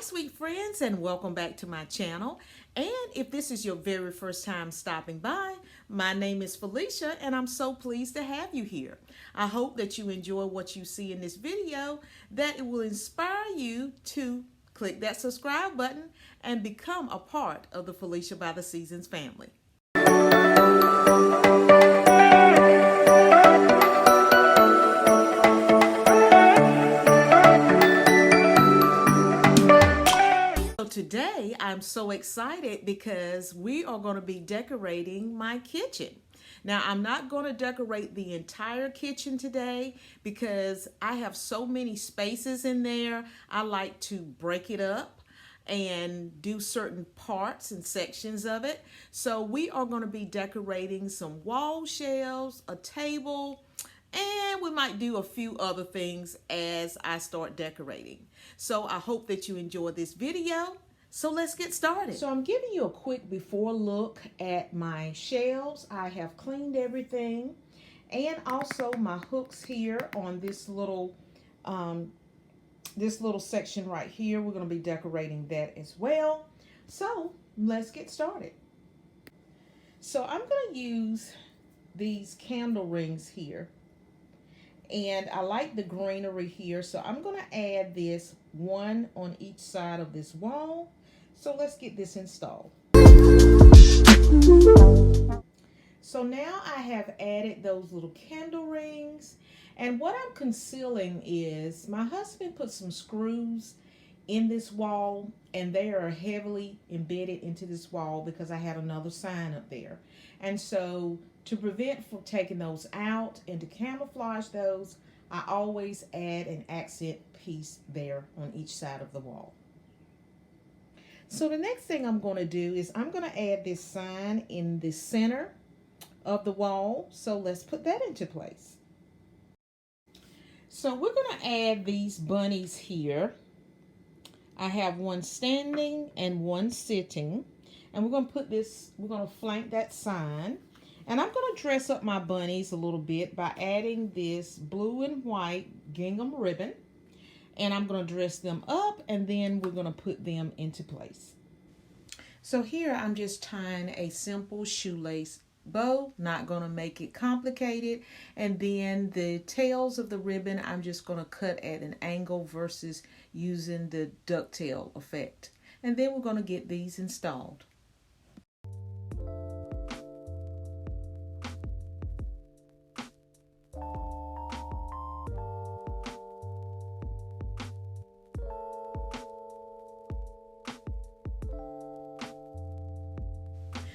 sweet friends, and welcome back to my channel. And if this is your very first time stopping by, my name is Felicia and I'm so pleased to have you here. I hope that you enjoy what you see in this video, that it will inspire you to click that subscribe button and become a part of the Felicia by the Seasons family. Today I'm so excited because we are going to be decorating my kitchen. Now I'm not going to decorate the entire kitchen today because I have so many spaces in there. I like to break it up and do certain parts and sections of it. So we are going to be decorating some wall shelves, a table, and we might do a few other things as I start decorating. So I hope that you enjoy this video. So let's get started. So I'm giving you a quick before look at my shelves. I have cleaned everything, and also my hooks here on this little section right here. We're going to be decorating that as well. So let's get started. So I'm going to use these candle rings here. And I like the greenery here, so I'm going to add this one on each side of this wall. So let's get this installed. So now I have added those little candle rings. And what I'm concealing is my husband put some screws in this wall, and they are heavily embedded into this wall because I had another sign up there. And so to prevent from taking those out and to camouflage those, I always add an accent piece there on each side of the wall. So the next thing I'm going to do is I'm going to add this sign in the center of the wall. So let's put that into place. So we're going to add these bunnies here. I have one standing and one sitting. And we're going to flank that sign. And I'm going to dress up my bunnies a little bit by adding this blue and white gingham ribbon. And I'm going to dress them up, and then we're going to put them into place. So here I'm just tying a simple shoelace bow, not going to make it complicated. And then the tails of the ribbon, I'm just going to cut at an angle versus using the ducktail effect. And then we're going to get these installed.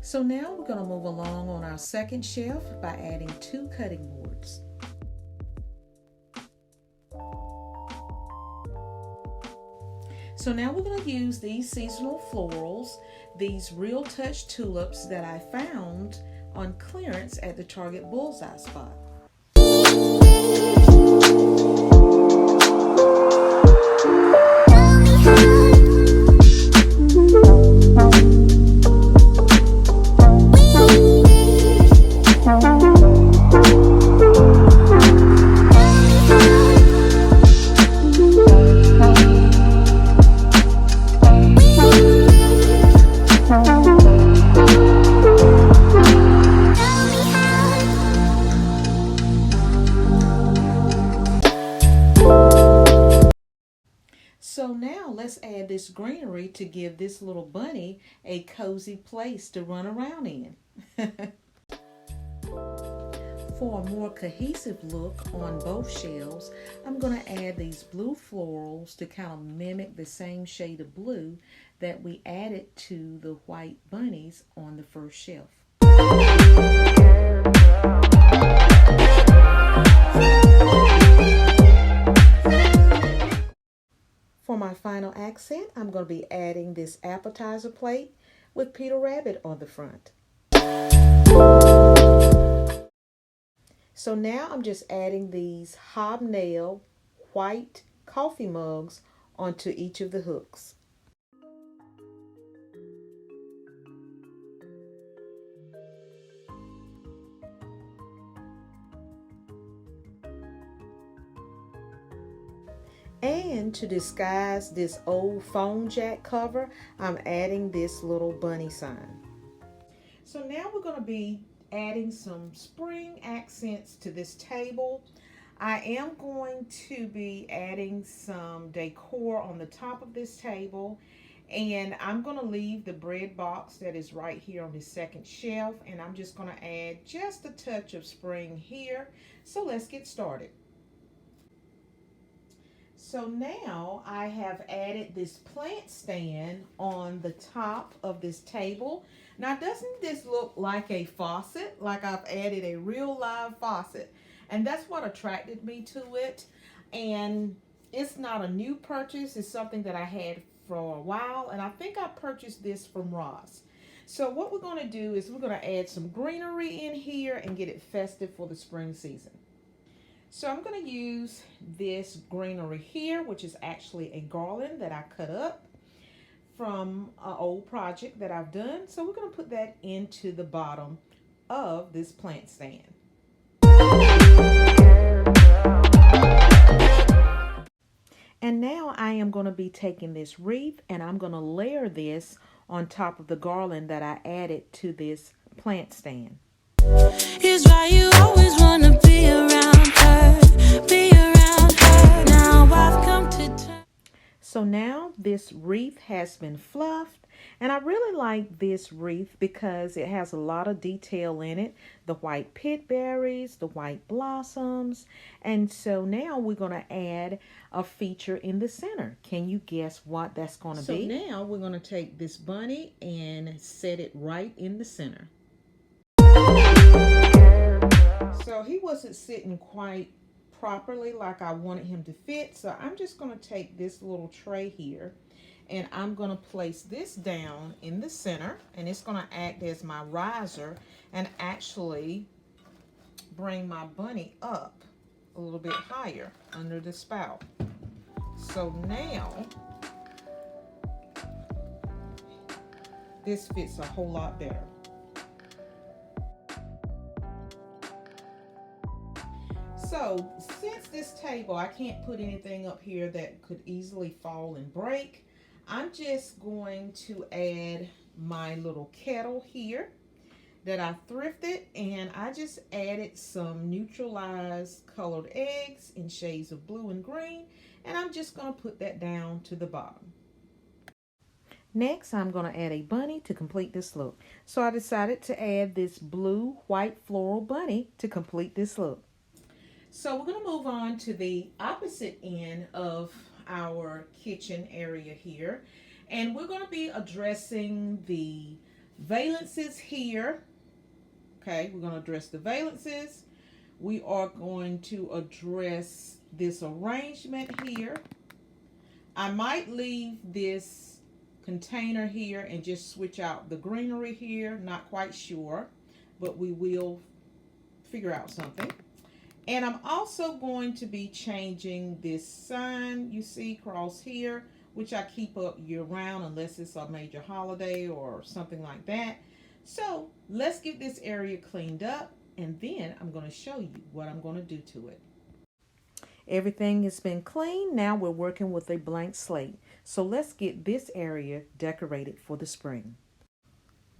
So now we're going to move along on our second shelf by adding 2 cutting boards. So now we're going to use these seasonal florals, these Real Touch tulips that I found on clearance at the Target Bullseye spot. So now let's add this greenery to give this little bunny a cozy place to run around in. For a more cohesive look on both shelves, I'm going to add these blue florals to kind of mimic the same shade of blue that we added to the white bunnies on the first shelf. For my final accent, I'm going to be adding this appetizer plate with Peter Rabbit on the front. So now I'm just adding these hobnail white coffee mugs onto each of the hooks. And to disguise this old phone jack cover, I'm adding this little bunny sign. So now we're going to be adding some spring accents to this table. I am going to be adding some decor on the top of this table, and I'm going to leave the bread box that is right here on the second shelf, and I'm just going to add just a touch of spring here. So let's get started. So now I have added this plant stand on the top of this table. Now, doesn't this look like a faucet? Like I've added a real live faucet. And that's what attracted me to it. And it's not a new purchase. It's something that I had for a while. And I think I purchased this from Ross. So what we're going to do is we're going to add some greenery in here and get it festive for the spring season. So I'm going to use this greenery here, which is actually a garland that I cut up from an old project that I've done. So we're going to put that into the bottom of this plant stand. And now I am going to be taking this wreath and I'm going to layer this on top of the garland that I added to this plant stand. Here's why you always want to be around her, be around her. Now I've come to turn. So now this wreath has been fluffed, and I really like this wreath because it has a lot of detail in it. The white pit berries, the white blossoms, and so now we're going to add a feature in the center. Can you guess what that's going to be? So now we're going to take this bunny and set it right in the center. So he wasn't sitting quite properly like I wanted him to fit. So I'm just going to take this little tray here and I'm going to place this down in the center, and it's going to act as my riser and actually bring my bunny up a little bit higher under the spout. So now this fits a whole lot better. So since this table, I can't put anything up here that could easily fall and break, I'm just going to add my little kettle here that I thrifted, and I just added some neutralized colored eggs in shades of blue and green, and I'm just going to put that down to the bottom. Next, I'm going to add a bunny to complete this look. So I decided to add this blue white floral bunny to complete this look. So we're going to move on to the opposite end of our kitchen area here. And we're going to be addressing the valances here. Okay, we're going to address the valances. We are going to address this arrangement here. I might leave this container here and just switch out the greenery here. Not quite sure, but we will figure out something. And I'm also going to be changing this sign you see across here, which I keep up year round unless it's a major holiday or something like that. So let's get this area cleaned up, and then I'm going to show you what I'm going to do to it. Everything has been cleaned. Now we're working with a blank slate. So let's get this area decorated for the spring.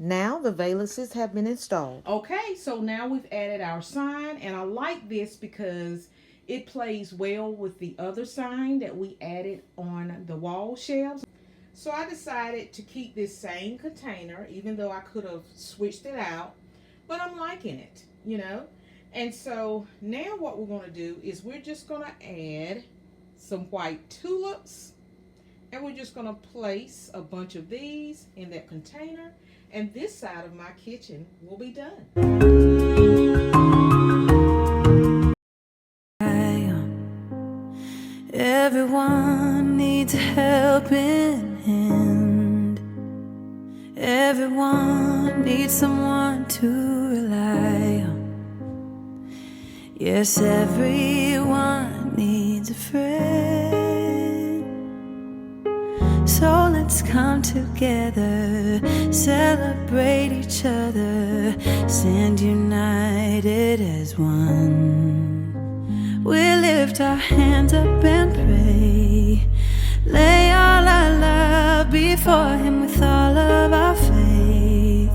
Now the valances have been installed. Okay, so now we've added our sign, and I like this because it plays well with the other sign that we added on the wall shelves. So I decided to keep this same container, even though I could have switched it out, but I'm liking it, you know. And so now what we're going to do is we're just going to add some white tulips, and we're just going to place a bunch of these in that container. And this side of my kitchen will be done. Everyone needs a helping hand. Everyone needs someone to rely on. Yes, everyone needs a friend. So let's come together, celebrate each other, stand united as one. We lift our hands up and pray. Lay all our love before Him with all of our faith.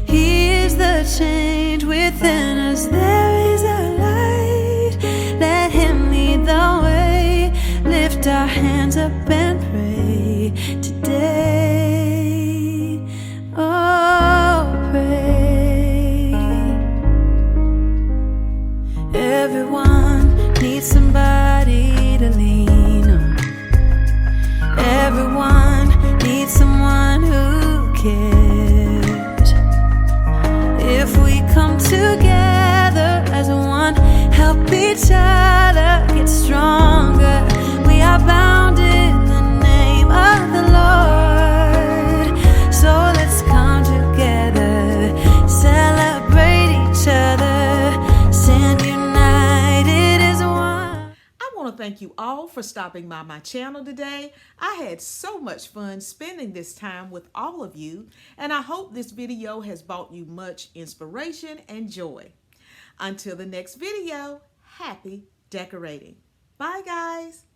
He is the change within us. There is a light. Let Him lead the way. Lift our hands up and pray today. Oh, pray. Everyone needs somebody to lean on. Everyone needs someone who cares. If we come together as one, help each other get stronger. We are bound in the name of the Lord. So let's come together, celebrate each other, stand united as one. I want to thank you all for stopping by my channel today. I had so much fun spending this time with all of you, and I hope this video has brought you much inspiration and joy. Until the next video, happy decorating. Bye, guys.